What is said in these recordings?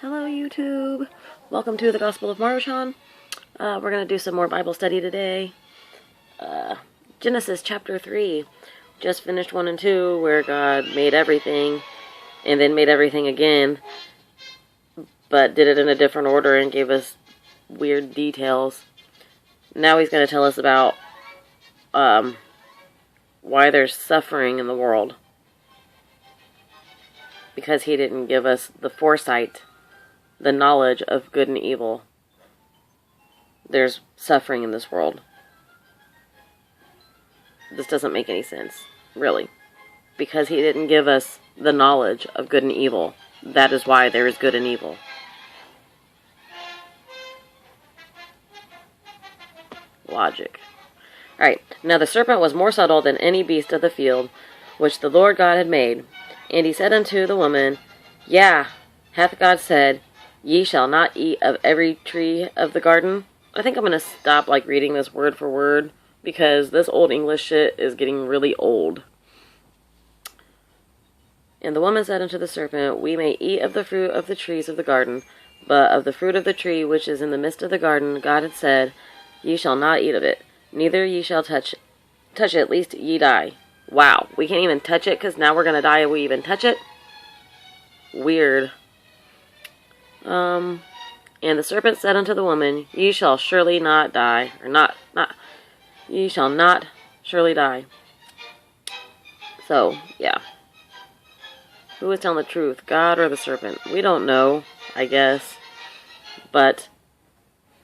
Hello YouTube! Welcome to the Gospel of Marushan. We're going to do some more Bible study today. Genesis chapter 3. Just finished 1 and 2 where God made everything and then made everything again, but did it in a different order and gave us weird details. Now he's going to tell us about why there's suffering in the world. Because he didn't give us the foresight, the knowledge of good and evil. There's suffering in this world. This doesn't make any sense, really. Because he didn't give us the knowledge of good and evil. That is why there is good and evil. Logic. Alright, now the serpent was more subtle than any beast of the field, which the Lord God had made. And he said unto the woman, Yea, hath God said, Ye shall not eat of every tree of the garden? I think I'm going to stop reading this word for word, because this old English shit is getting really old. And the woman said unto the serpent, We may eat of the fruit of the trees of the garden, but of the fruit of the tree which is in the midst of the garden, God had said, Ye shall not eat of it, neither ye shall touch it, lest ye die. Wow, we can't even touch it because now we're going to die if we even touch it? Weird. And the serpent said unto the woman, Ye shall surely not die. Ye shall not surely die. So, yeah. Who is telling the truth, God or the serpent? We don't know, I guess. But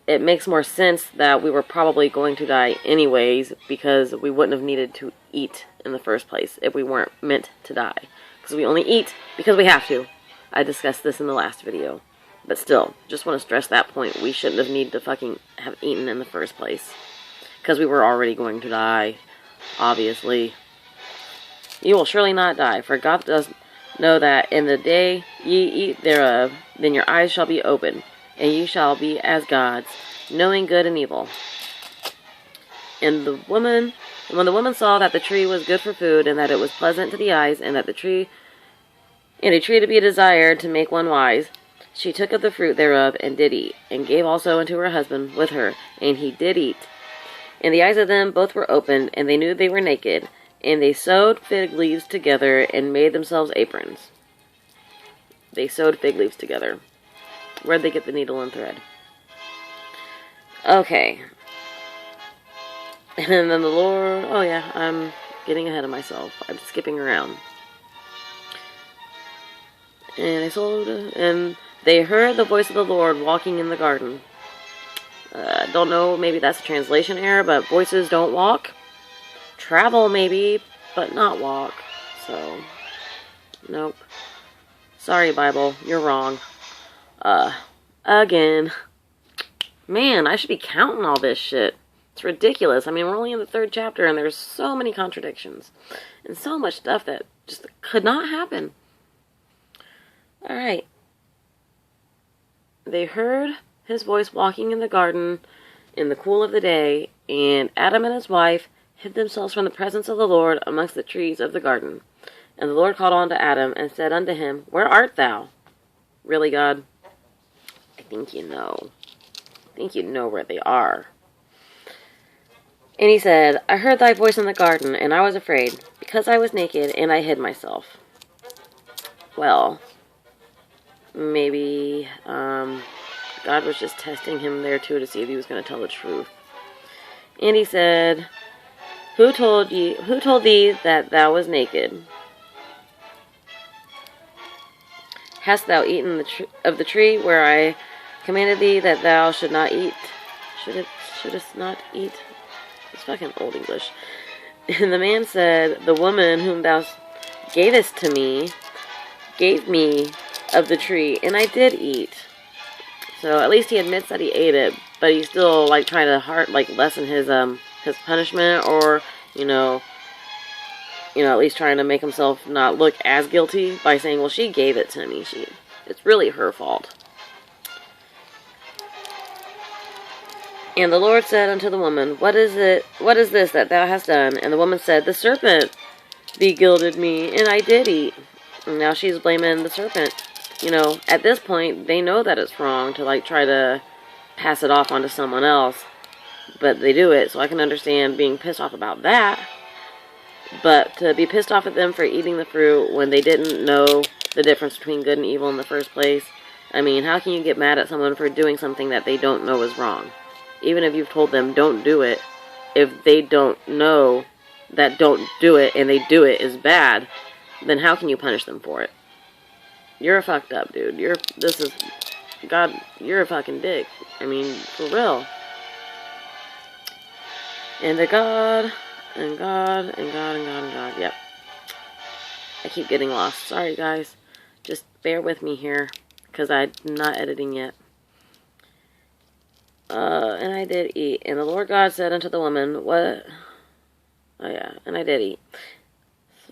it makes more sense that we were probably going to die anyways, because we wouldn't have needed to eat in the first place if we weren't meant to die. Because we only eat because we have to. I discussed this in the last video. But still, just want to stress that point. We shouldn't have needed to fucking have eaten in the first place. Because we were already going to die. Obviously. You will surely not die, for God does know that in the day ye eat thereof, then your eyes shall be opened, and ye shall be as gods, knowing good and evil. And when the woman saw that the tree was good for food, and that it was pleasant to the eyes, and that a tree to be desired to make one wise, she took of the fruit thereof, and did eat, and gave also unto her husband with her, and he did eat. And the eyes of them both were opened, and they knew they were naked, and they sewed fig leaves together, and made themselves aprons. They sewed fig leaves together. Where'd they get the needle and thread? Okay. And then the Lord... Oh yeah, I'm getting ahead of myself. I'm skipping around. And they heard the voice of the Lord walking in the garden. Don't know, maybe that's a translation error, but voices don't walk. Travel, maybe, but not walk. So, nope. Sorry, Bible, you're wrong. Again. Man, I should be counting all this shit. It's ridiculous. I mean, we're only in the 3rd chapter, and there's so many contradictions. And so much stuff that just could not happen. Alright. They heard his voice walking in the garden in the cool of the day, and Adam and his wife hid themselves from the presence of the Lord amongst the trees of the garden. And the Lord called unto Adam, and said unto him, Where art thou? Really, God? I think you know. I think you know where they are. And he said, I heard thy voice in the garden, and I was afraid, because I was naked, and I hid myself. Well, maybe God was just testing him there too to see if he was going to tell the truth. And he said, Who told thee that thou was naked? Hast thou eaten of the tree where I commanded thee that thou should not eat? Shouldest not eat? It's fucking old English. And the man said, The woman whom thou gavest to me, gave me of the tree, and I did eat. So at least he admits that he ate it, but he's still trying to lessen his punishment, or at least trying to make himself not look as guilty by saying, well, she gave it to me. It's really her fault. And the Lord said unto the woman, What is this that thou hast done? And the woman said, The serpent beguiled me, and I did eat. And now she's blaming the serpent. you know, at this point, they know that it's wrong to, like, try to pass it off onto someone else. But they do it, so I can understand being pissed off about that. But to be pissed off at them for eating the fruit when they didn't know the difference between good and evil in the first place, I mean, how can you get mad at someone for doing something that they don't know is wrong? Even if you've told them don't do it, if they don't know that don't do it and they do it is bad, then how can you punish them for it? You're a fucked up dude. God, you're a fucking dick. I mean, for real. And to God, and God, and God, and God, and God. Yep. I keep getting lost. Sorry, guys. Just bear with me here, because I'm not editing yet. And I did eat. And the Lord God said unto the woman, what? Oh, yeah. And I did eat.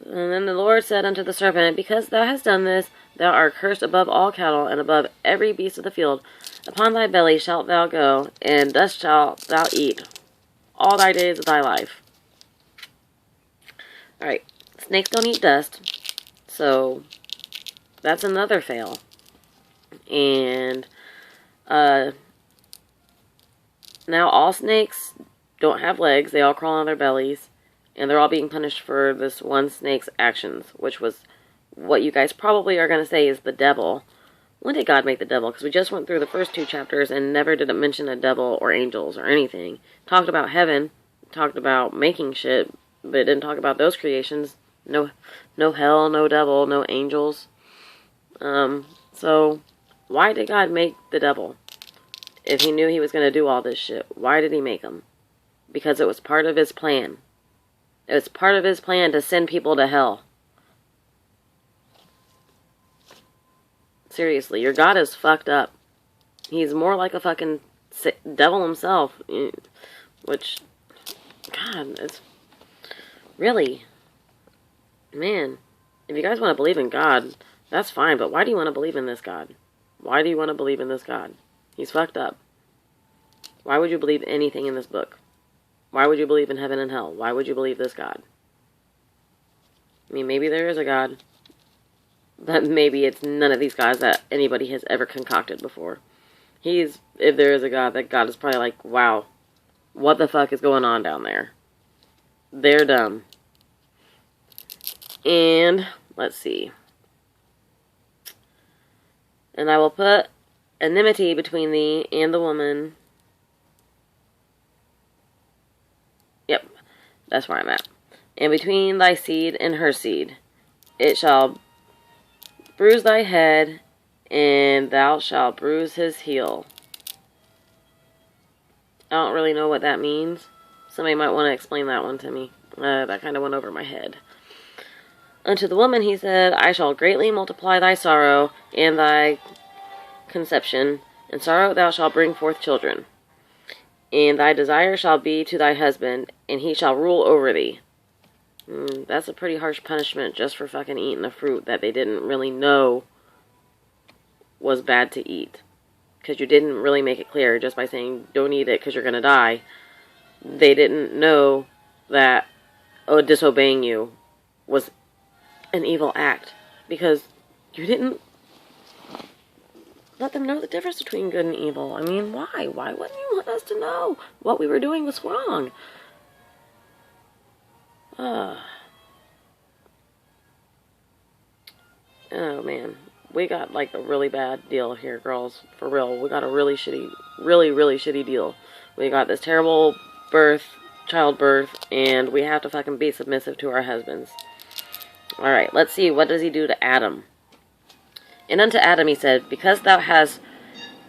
And then the Lord said unto the serpent, because thou hast done this, thou art cursed above all cattle, and above every beast of the field. Upon thy belly shalt thou go, and dust shalt thou eat all thy days of thy life. Alright, snakes don't eat dust, so that's another fail. And now all snakes don't have legs, they all crawl on their bellies, and they're all being punished for this one snake's actions, which was what you guys probably are going to say is the devil. When did God make the devil? Because we just went through the first 2 chapters and never did it mention a devil or angels or anything. Talked about heaven, talked about making shit, but it didn't talk about those creations. No hell, no devil, no angels. So why did God make the devil? If he knew he was going to do all this shit, why did he make him? Because it was part of his plan. It was part of his plan to send people to hell. Seriously, your God is fucked up. He's more like a fucking devil himself. Which, God, it's really, man, if you guys want to believe in God, that's fine, but why do you want to believe in this God? Why do you want to believe in this God? He's fucked up. Why would you believe anything in this book? Why would you believe in heaven and hell? Why would you believe this God? I mean, maybe there is a God. But maybe it's none of these gods that anybody has ever concocted before. If there is a God, that God is probably like, wow, what the fuck is going on down there? They're dumb. And, let's see. And I will put enmity between thee and the woman. Yep, that's where I'm at. And between thy seed and her seed, it shall bruise thy head, and thou shalt bruise his heel. I don't really know what that means. Somebody might want to explain that one to me. That kind of went over my head. Unto the woman he said, I shall greatly multiply thy sorrow and thy conception. In sorrow thou shalt bring forth children. And thy desire shall be to thy husband, and he shall rule over thee. That's a pretty harsh punishment just for fucking eating a fruit that they didn't really know was bad to eat. Because you didn't really make it clear just by saying, don't eat it because you're going to die. They didn't know that disobeying you was an evil act. Because you didn't let them know the difference between good and evil. I mean, why? Why wouldn't you want us to know what we were doing was wrong? Oh man, we got like a really bad deal here, girls. For real, we got a really shitty, really shitty deal. We got this terrible childbirth, and we have to fucking be submissive to our husbands. Alright, let's see, what does he do to Adam? And unto Adam he said, because thou hast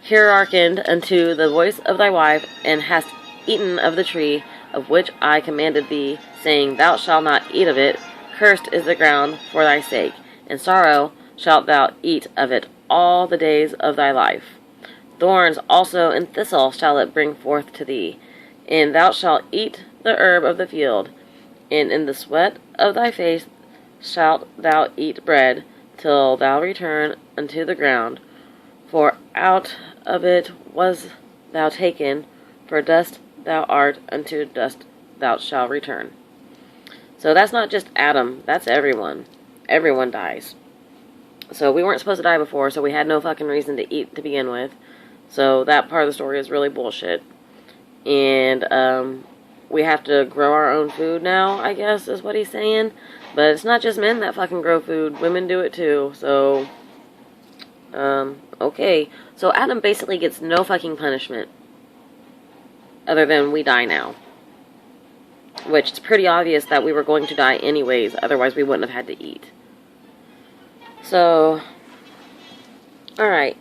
hearkened unto the voice of thy wife, and hast eaten of the tree of which I commanded thee, saying, thou shalt not eat of it, cursed is the ground for thy sake, and sorrow shalt thou eat of it all the days of thy life. Thorns also and thistle shall it bring forth to thee, and thou shalt eat the herb of the field, and in the sweat of thy face shalt thou eat bread, till thou return unto the ground, for out of it was thou taken, for dust thou art, unto dust thou shalt return. So that's not just Adam, that's everyone. Everyone dies. So we weren't supposed to die before, so we had no fucking reason to eat to begin with. So that part of the story is really bullshit. And we have to grow our own food now, I guess, is what he's saying. But it's not just men that fucking grow food. Women do it too. So, okay. So Adam basically gets no fucking punishment. Other than we die now. Which it's pretty obvious that we were going to die anyways. Otherwise we wouldn't have had to eat. So, alright.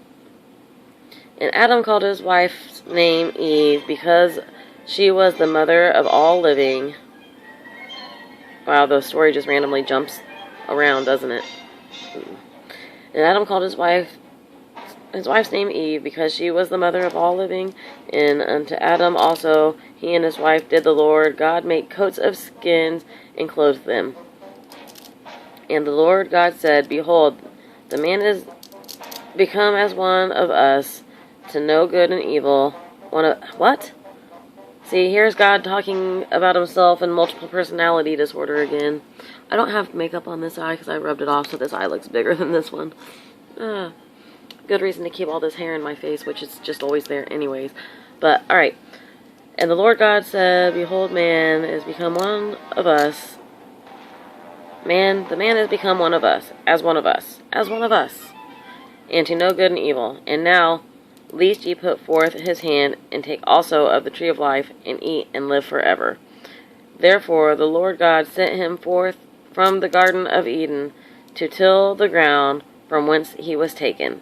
And Adam called his wife's name Eve because she was the mother of all living. Wow, the story just randomly jumps around, doesn't it? And Adam called his wife's name Eve because she was the mother of all living. And unto Adam also he and his wife did the Lord God make coats of skins and clothed them. And the Lord God said, Behold, the man is become as one of us, to know good and evil. What? See, here's God talking about himself in multiple personality disorder again. I don't have makeup on this eye because I rubbed it off, so this eye looks bigger than this one. Good reason to keep all this hair in my face, which is just always there anyways. But, alright. And the Lord God said, Behold, man is become one of us. The man has become one of us, as one of us, and to know good and evil. And now, lest ye put forth his hand, and take also of the tree of life, and eat, and live forever. Therefore the Lord God sent him forth from the Garden of Eden, to till the ground from whence he was taken.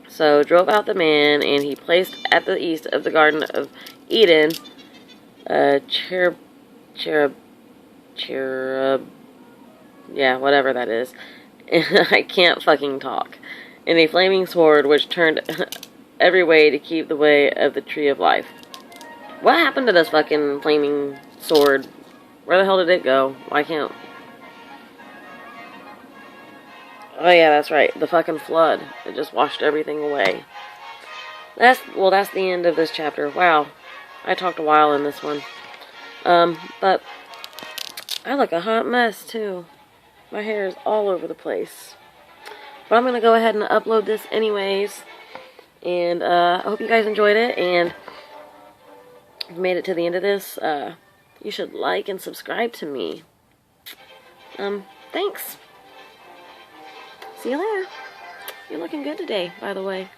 So drove out the man, and he placed at the east of the Garden of Eden yeah, whatever that is. I can't fucking talk. And a flaming sword which turned every way to keep the way of the tree of life. What happened to this fucking flaming sword? Where the hell did it go? Why can't... Oh yeah, that's right. The fucking flood. It just washed everything away. That's the end of this chapter. Wow. I talked a while in this one. But I look a hot mess too. My hair is all over the place. But I'm going to go ahead and upload this anyways. And I hope you guys enjoyed it. And if you made it to the end of this, you should like and subscribe to me. Thanks. See you later. You're looking good today, by the way.